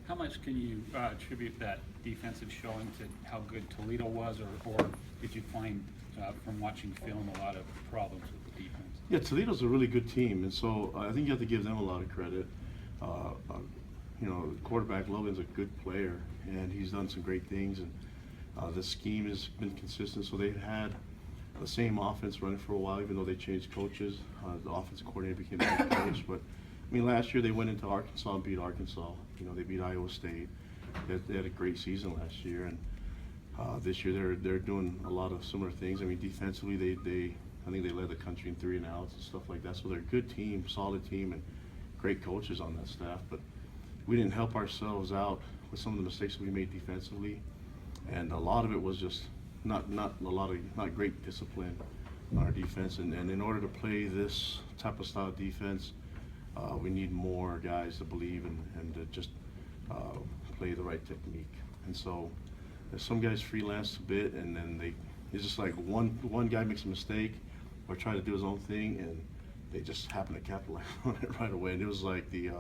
How much can you attribute that defensive showing to how good Toledo was, or did you find from watching film a lot of problems with the defense? Yeah, Toledo's a really good team, and so I think you have to give them a lot of credit. Quarterback Logan's a good player, and he's done some great things, and the scheme has been consistent. So they've had the same offense running for a while, even though they changed coaches. The offensive coordinator became the head coach, but I mean, last year they went into Arkansas and beat Arkansas. They beat Iowa State. They had a great season last year, and this year they're doing a lot of similar things. I mean, defensively, I think they led the country in 3 and outs and stuff like that. So they're a good team, solid team, and great coaches on that staff. But we didn't help ourselves out with some of the mistakes that we made defensively, and a lot of it was just not great discipline on our defense. And in order to play this type of style of defense, we need more guys to believe and to just play the right technique. And so some guys freelance a bit, and then it's just like one guy makes a mistake or try to do his own thing, and they just happen to capitalize on it right away. And it was like the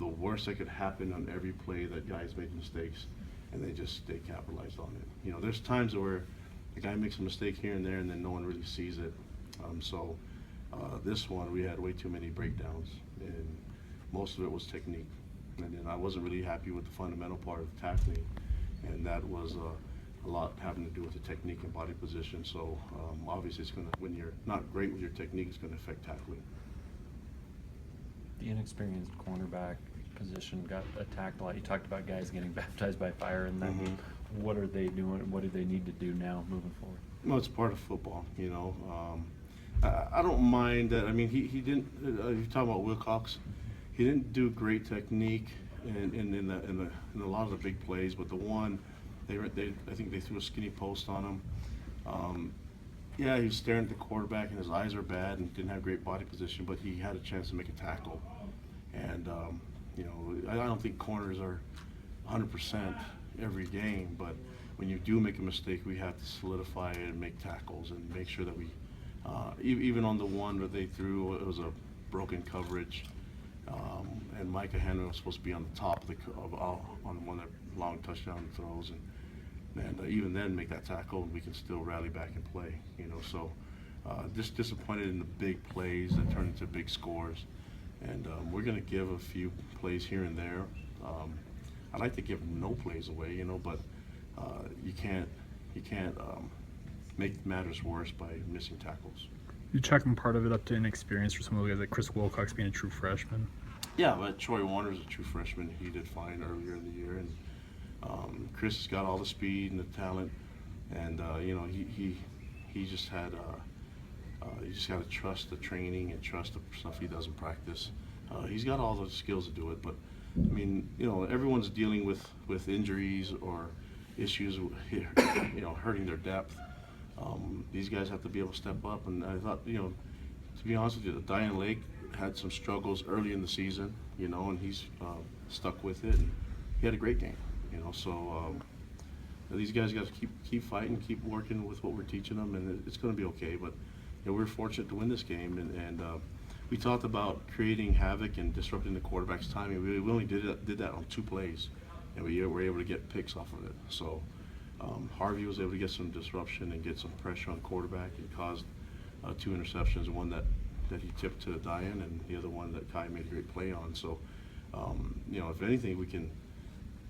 worst that could happen on every play that guys make mistakes, and they capitalized on it. There's times where the guy makes a mistake here and there, and then no one really sees it. This one, we had way too many breakdowns, and most of it was technique. And then I wasn't really happy with the fundamental part of tackling, and that was a lot having to do with the technique and body position. So obviously, when you're not great with your technique, it's going to affect tackling. The inexperienced cornerback position got attacked a lot. You talked about guys getting baptized by fire in that game. What are they doing? What do they need to do now moving forward? No, it's part of football. I don't mind that. I mean, he didn't. You're talking about Wilcox. He didn't do great technique in a lot of the big plays, but the one I think they threw a skinny post on him. Yeah, he was staring at the quarterback, and his eyes are bad, and didn't have great body position, but he had a chance to make a tackle. And I don't think corners are 100% every game, but when you do make a mistake, we have to solidify it and make tackles and make sure that we, even on the one that they threw, it was a broken coverage, and Micah Henry was supposed to be on the top on one of the long touchdown throws, and even then make that tackle, and we can still rally back and play. So just disappointed in the big plays that turn into big scores, and we're going to give a few plays here and there. I'd like to give no plays away, but you can't make matters worse by missing tackles. You chalking part of it up to inexperience for some of the guys, like Chris Wilcox being a true freshman? Yeah, but Troy Warner's a true freshman. He did fine earlier in the year, and Chris has got all the speed and the talent, and he just had you just got to trust the training and trust the stuff he does in practice. He's got all the skills to do it, but I mean, everyone's dealing with injuries or issues, hurting their depth. These guys have to be able to step up, and I thought, to be honest with you, Diane Lake had some struggles early in the season, and he's stuck with it, and he had a great game, so these guys got to keep fighting, keep working with what we're teaching them, and it's going to be okay. But we're fortunate to win this game, and we talked about creating havoc and disrupting the quarterback's timing. We only did that on 2 plays, and we were able to get picks off of it. So Harvey was able to get some disruption and get some pressure on quarterback, and caused 2 interceptions, one that he tipped to Diane, and the other one that Kai made a great play on. So if anything, we can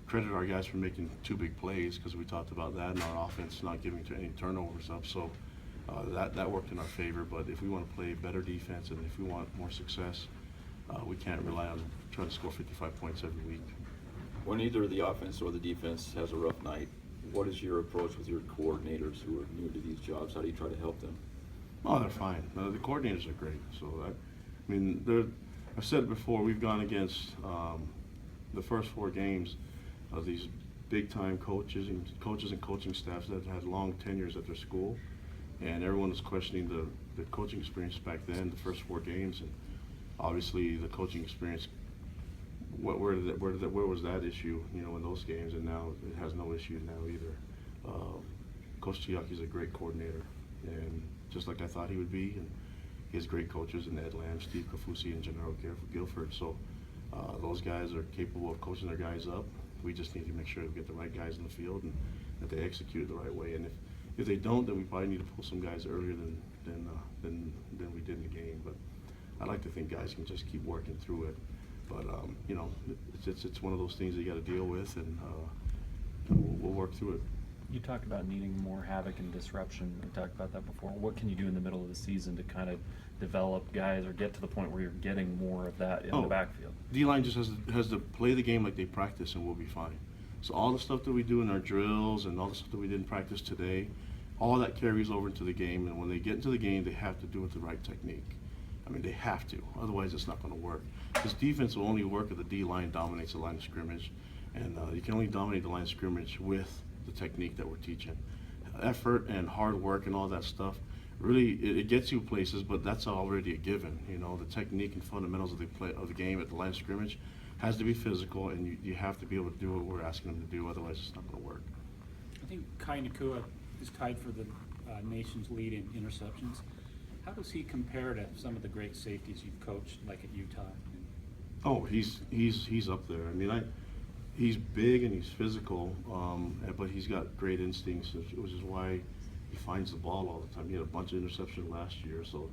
credit our guys for making 2 big plays, because we talked about that, and our offense not giving any turnovers up. So that worked in our favor. But if we want to play better defense, and if we want more success, we can't rely on trying to score 55 points every week. When either the offense or the defense has a rough night, what is your approach with your coordinators who are new to these jobs? How do you try to help them? Oh, they're fine. The coordinators are great. So I've said it before. We've gone against the first 4 games of these big-time coaches and coaching staffs that had long tenures at their school, and everyone was questioning the coaching experience back then. The first 4 games, and obviously the coaching experience. Where was that issue? In those games, and now it has no issue now either. Coach Chiaki's a great coordinator, and just like I thought he would be, and he has great coaches in Ed Lamb, Steve Kafusi, and Gennaro Guilford. So Those guys are capable of coaching their guys up. We just need to make sure we get the right guys in the field and that they execute it the right way. And if they don't, then we probably need to pull some guys earlier than we did in the game. But I like to think guys can just keep working through it. But you know, it's one of those things that you got to deal with, and we'll work through it. You talked about needing more havoc and disruption. We talked about that before. What can you do in the middle of the season to kind of develop guys or get to the point where you're getting more of that in the backfield? D-line just has to play the game like they practice, and we'll be fine. So all the stuff that we do in our drills and all the stuff that we did in practice today, all that carries over into the game. And when they get into the game, they have to do it the right technique. I mean, they have to. Otherwise, it's not going to work. This defense will only work if the D-line dominates the line of scrimmage. And you can only dominate the line of scrimmage with the technique that we're teaching. Effort and hard work and all that stuff, really, it gets you places, but that's already a given. You know, the technique and fundamentals of the game at the line of scrimmage has to be physical, and you have to be able to do what we're asking them to do. Otherwise, it's not going to work. I think Kai Nakua is tied for the nation's lead in interceptions. How does he compare to some of the great safeties you've coached, like at Utah? Oh, he's up there. I mean, he's big and he's physical, but he's got great instincts, which is why he finds the ball all the time. He had a bunch of interceptions last year, so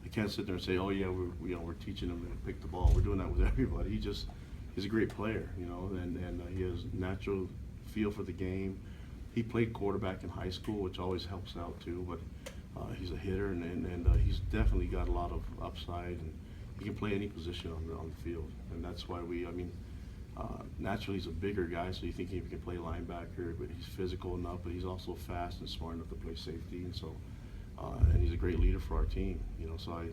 I can't sit there and say, oh yeah, we're teaching him to pick the ball. We're doing that with everybody. He's a great player, you know, and he has natural feel for the game. He played quarterback in high school, which always helps out too. But he's a hitter, and he's definitely got a lot of upside, and he can play any position on the field. And that's why naturally he's a bigger guy, so you think he can play linebacker, but he's physical enough, but he's also fast and smart enough to play safety, and so and he's a great leader for our team, you know. So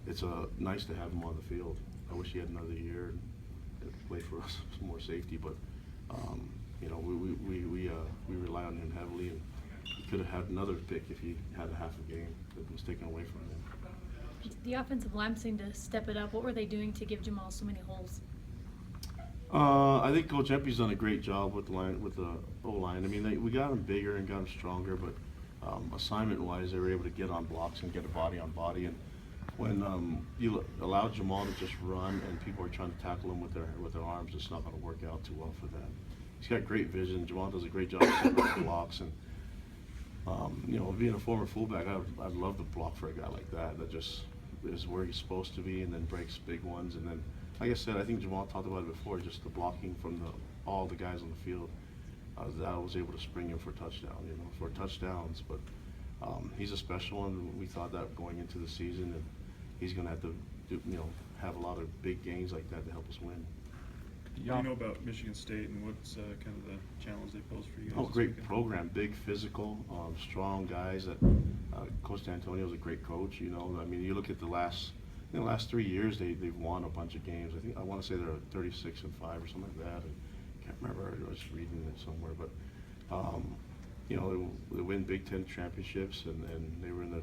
it's nice to have him on the field. I wish he had another year and play for us some more safety, but you know, we rely on him heavily, and he could have had another pick if he had a half a game that was taken away from him. The offensive line seemed to step it up. What were they doing to give Jamal so many holes? I think Coach Empey's done a great job with the O-line. I mean, we got him bigger and got him stronger, but assignment-wise, they were able to get on blocks and get a body on body. And when you allow Jamal to just run and people are trying to tackle him with their arms, it's not going to work out too well for them. He's got great vision. Jamal does a great job setting up the blocks, and you know, being a former fullback, I'd love to block for a guy like that. That just is where he's supposed to be, and then breaks big ones, and then. Like I said, I think Jamal talked about it before, just the blocking from all the guys on the field. That was able to spring him for touchdowns. But he's a special one. We thought that going into the season, and he's going to have to have a lot of big games like that to help us win. What do you know about Michigan State, and what's kind of the challenge they pose for you guys? Oh, this great weekend? program, big physical, strong guys. That Coach D'Antonio is a great coach. You know, I mean, you look at the last 3 years, they've won a bunch of games. I want to say they're 36-5 or something like that. I can't remember. I was reading it somewhere, but you know, they win Big Ten championships, and they were in the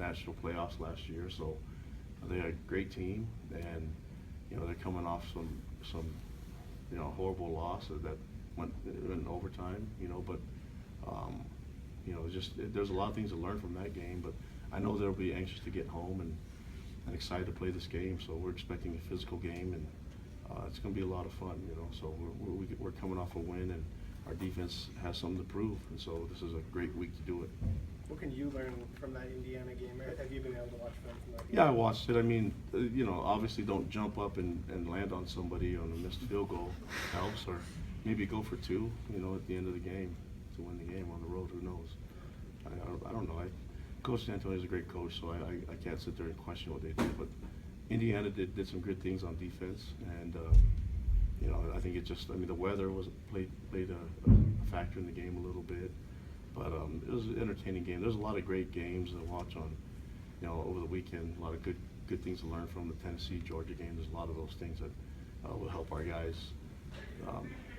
national playoffs last year. So they had a great team, and you know, they're coming off some horrible loss that went in overtime. You know, but you know, there's a lot of things to learn from that game. But I know they'll be anxious to get home and excited to play this game. So we're expecting a physical game, and it's going to be a lot of fun. You know, so we're coming off a win, and our defense has something to prove, and so this is a great week to do it. What can you learn from that Indiana game? Have you been able to watch film from that game? Yeah, I watched it. I mean, you know, obviously don't jump up and land on somebody on a missed field goal helps, or maybe go for two, you know, at the end of the game to win the game on the road. Who knows? I don't know. Coach D'Antonio is a great coach, so I can't sit there and question what they did. But Indiana did some good things on defense, and you know, I think the weather played a factor in the game a little bit. But it was an entertaining game. There's a lot of great games to watch on, you know, over the weekend. A lot of good things to learn from the Tennessee-Georgia game. There's a lot of those things that will help our guys,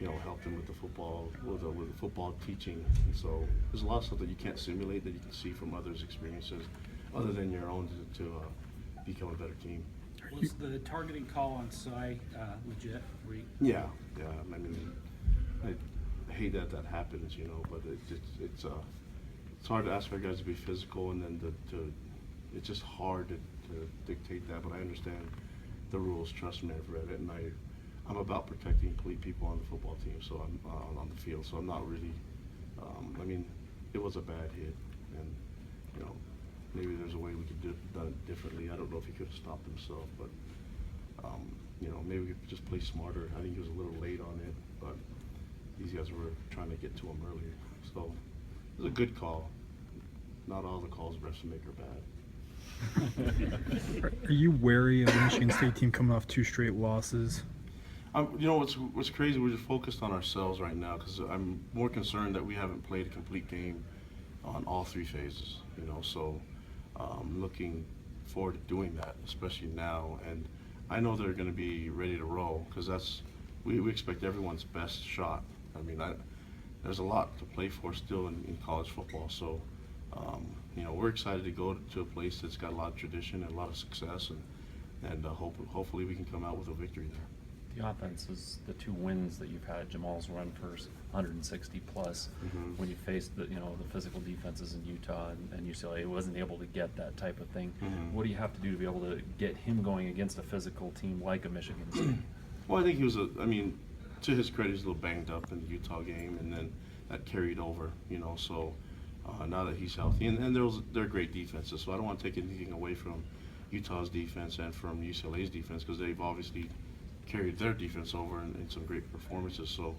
you know, help them with the football teaching. And so there's a lot of stuff that you can't simulate that you can see from others' experiences, other than your own, to become a better team. Was the targeting call on Cy legit? Yeah. I mean, I hate that happens, you know, but it's hard to ask our guys to be physical, and then it's just hard to dictate that. But I understand the rules. Trust me, I've read it, and I'm about protecting elite people on the football team, so I'm on the field. So I'm not really. I mean, it was a bad hit, and you know, maybe there's a way we could done it differently. I don't know if he could have stopped himself, but you know, maybe we could just play smarter. I think he was a little late on it, but these guys were trying to get to him earlier. So it was a good call. Not all the calls refs make are bad. Are you wary of the Michigan State team coming off 2 straight losses? You know what's crazy? We're just focused on ourselves right now because I'm more concerned that we haven't played a complete game on all 3 phases. You know, so looking forward to doing that, especially now. And I know they're going to be ready to roll because we expect everyone's best shot. I mean, there's a lot to play for still in college football. So you know, we're excited to go to a place that's got a lot of tradition and a lot of success, and hopefully we can come out with a victory there. The offense is the 2 wins that you've had. Jamal's run for 160 plus. Mhm. When you faced the physical defenses in Utah and UCLA, wasn't able to get that type of thing. Mhm. What do you have to do to be able to get him going against a physical team like a Michigan State? Well, I think he was I mean, to his credit, he's a little banged up in the Utah game, and then that carried over. You know, so now that he's healthy, and they're great defenses. So I don't want to take anything away from Utah's defense and from UCLA's defense because they've obviously carried their defense over in some great performances. So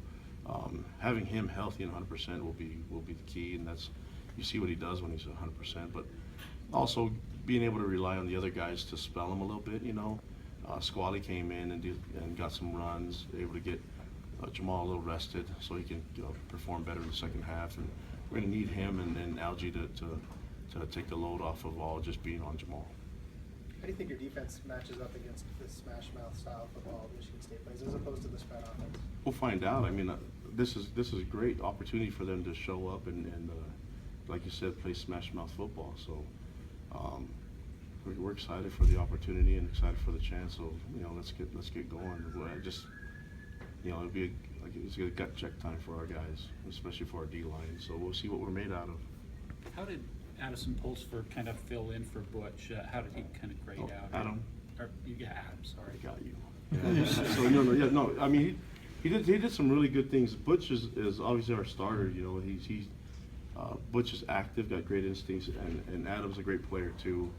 having him healthy and 100% will be the key, and that's, you see what he does when he's 100%. But also being able to rely on the other guys to spell him a little bit. You know, Squally came in and got some runs, able to get Jamal a little rested so he can perform better in the second half. And we're going to need him and Algie to take the load off of all just being on Jamal. How do you think your defense matches up against the smash mouth style football Michigan State plays as opposed to the spread offense? We'll find out. I mean, this is a great opportunity for them to show up and like you said, play smash mouth football. So we're excited for the opportunity and excited for the chance. So let's get going. It's a gut check time for our guys, especially for our D line. So we'll see what we're made out of. How did Addison Pulsford kind of fill in for Butch? How did he kind of grade out? Adam. Adam, sorry. I got you. Yeah. So no. I mean, he did some really good things. Butch is obviously our starter. Butch is active, got great instincts, and Adam's a great player too.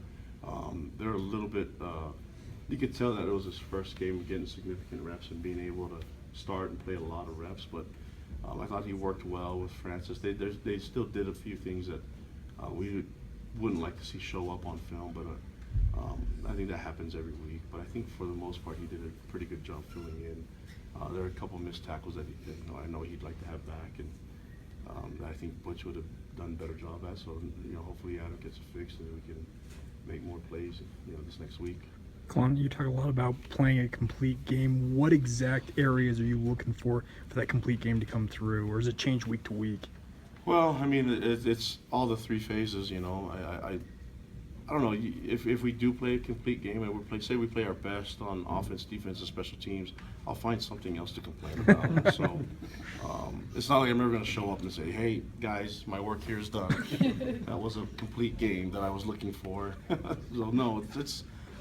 They're a little bit. You could tell that it was his first game getting significant reps and being able to start and play a lot of reps. But I thought he worked well with Francis. They still did a few things that we wouldn't like to see show up on film, but I think that happens every week. But I think for the most part, he did a pretty good job filling in. There are a couple missed tackles that I know he'd like to have back, and that I think Butch would have done a better job at. So hopefully Adam gets it fixed and we can make more plays this next week. Kalani, you talk a lot about playing a complete game. What exact areas are you looking for that complete game to come through, or does it change week to week? Well, I mean, it's all the 3 phases. I don't know if we do play a complete game and say we play our best on offense, defense, and special teams. I'll find something else to complain about. So it's not like I'm ever going to show up and say, "Hey guys, my work here is done." That was a complete game that I was looking for. So no,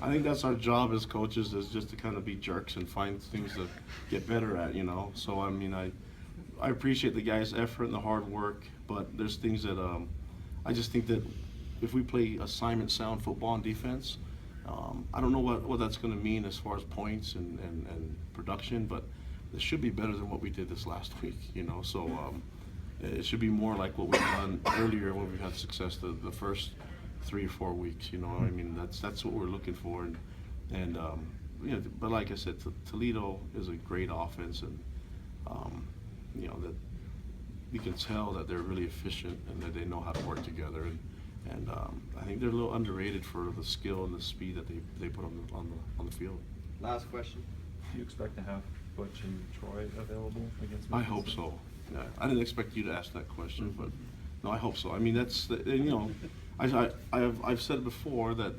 I think that's our job as coaches, is just to kind of be jerks and find things to get better at. So I mean, I appreciate the guys' effort and the hard work, but there's things that I just think that if we play assignment sound football and defense, I don't know what that's going to mean as far as points and production, but it should be better than what we did this last week. So it should be more like what we've done earlier when we've had success the first 3 or 4 weeks. I mean, that's what we're looking for, and but like I said, Toledo is a great offense, and that you can tell that they're really efficient and that they know how to work together, and I think they're a little underrated for the skill and the speed that they put on the field. Last question. Do you expect to have Butch and Troy available against I Michigan hope State? so. Yeah, I didn't expect you to ask that question, but no, I hope so. I mean, that's I've said before that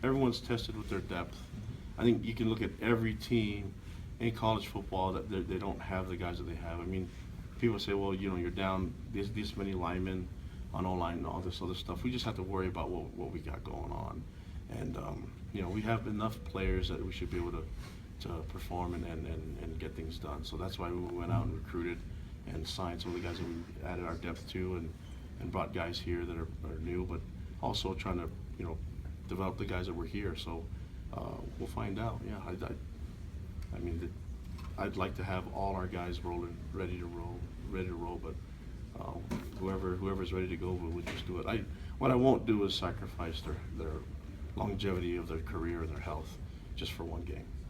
everyone's tested with their depth. I think you can look at every team in college football that they don't have the guys that they have. I mean, people say, well, you're down this many linemen on O-line and all this other stuff. We just have to worry about what we got going on, and we have enough players that we should be able to to perform and get things done. So that's why we went out and recruited and signed some of the guys that we added our depth to, and brought guys here that are new, but also trying to, you know, develop the guys that were here. So we'll find out. Yeah, I mean, I'd like to have all our guys rolling, ready to roll, but whoever's ready to go, we'll just do it. What I won't do is sacrifice their longevity of their career and their health just for one game.